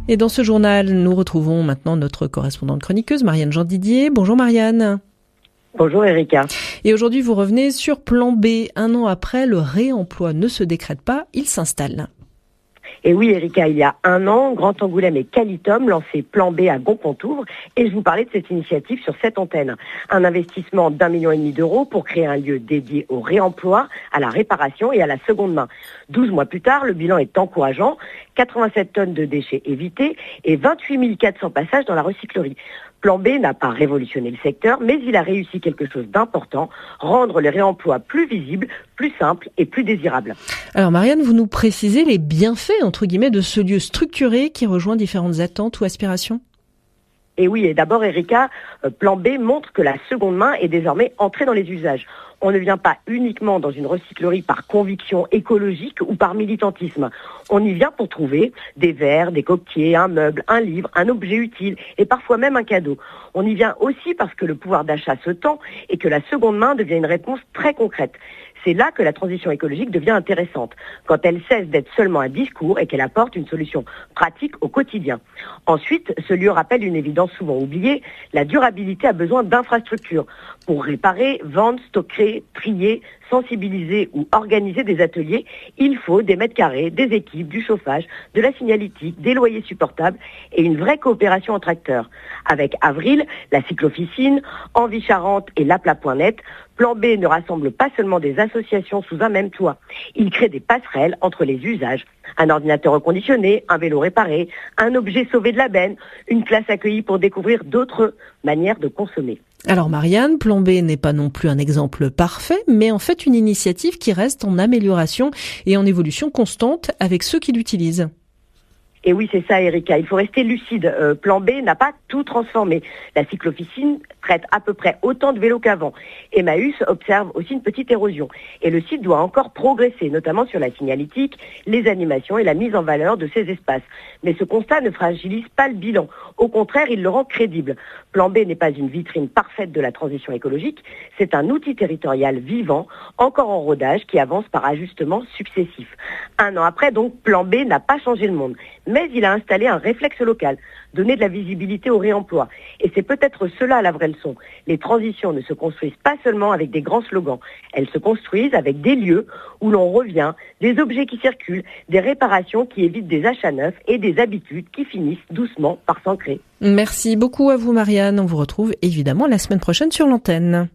Et dans ce journal, nous retrouvons maintenant notre correspondante chroniqueuse, Marianne Jean-Didier. Bonjour Marianne. Bonjour Erika. Et aujourd'hui, vous revenez sur Plan B. 1 an après, le réemploi ne se décrète pas, il s'installe. Et oui Erika, il y a 1 an, Grand Angoulême et Qualitum lançaient Plan B à Gonpontouvre et je vous parlais de cette initiative sur cette antenne. Un investissement d'1,5 million d'euros pour créer un lieu dédié au réemploi, à la réparation et à la seconde main. 12 mois plus tard, le bilan est encourageant. 87 tonnes de déchets évités et 28 400 passages dans la recyclerie. Plan B n'a pas révolutionné le secteur, mais il a réussi quelque chose d'important, rendre les réemplois plus visibles, plus simples et plus désirables. Alors Marianne, vous nous précisez les bienfaits, entre guillemets, de ce lieu structuré qui rejoint différentes attentes ou aspirations ? Et oui, et d'abord Erika, Plan B montre que la seconde main est désormais entrée dans les usages. On ne vient pas uniquement dans une recyclerie par conviction écologique ou par militantisme. On y vient pour trouver des verres, des coquetiers, un meuble, un livre, un objet utile et parfois même un cadeau. On y vient aussi parce que le pouvoir d'achat se tend et que la seconde main devient une réponse très concrète. C'est là que la transition écologique devient intéressante, quand elle cesse d'être seulement un discours et qu'elle apporte une solution pratique au quotidien. Ensuite, ce lieu rappelle une évidence souvent oubliée, la durabilité a besoin d'infrastructures pour réparer, vendre, stocker, trier, sensibiliser ou organiser des ateliers. Il faut des mètres carrés, des équipes, du chauffage, de la signalétique, des loyers supportables et une vraie coopération entre acteurs. Avec Avril, la cyclofficine, Envie Charente et laplat.net, Plan B ne rassemble pas seulement des associations sous un même toit. Il crée des passerelles entre les usages. Un ordinateur reconditionné, un vélo réparé, un objet sauvé de la benne, une classe accueillie pour découvrir d'autres manières de consommer. Alors Marianne, Plan B n'est pas non plus un exemple parfait, mais en fait une initiative qui reste en amélioration et en évolution constante avec ceux qui l'utilisent. Et oui, c'est ça, Erika. Il faut rester lucide. Plan B n'a pas tout transformé. La cyclofficine traite à peu près autant de vélos qu'avant. Emmaüs observe aussi une petite érosion. Et le site doit encore progresser, notamment sur la signalétique, les animations et la mise en valeur de ces espaces. Mais ce constat ne fragilise pas le bilan. Au contraire, il le rend crédible. Plan B n'est pas une vitrine parfaite de la transition écologique. C'est un outil territorial vivant, encore en rodage, qui avance par ajustements successifs. 1 an après, donc, Plan B n'a pas changé le monde. Mais il a installé un réflexe local, donner de la visibilité au réemploi. Et c'est peut-être cela la vraie leçon. Les transitions ne se construisent pas seulement avec des grands slogans. Elles se construisent avec des lieux où l'on revient, des objets qui circulent, des réparations qui évitent des achats neufs et des habitudes qui finissent doucement par s'ancrer. Merci beaucoup à vous Marianne. On vous retrouve évidemment la semaine prochaine sur l'antenne.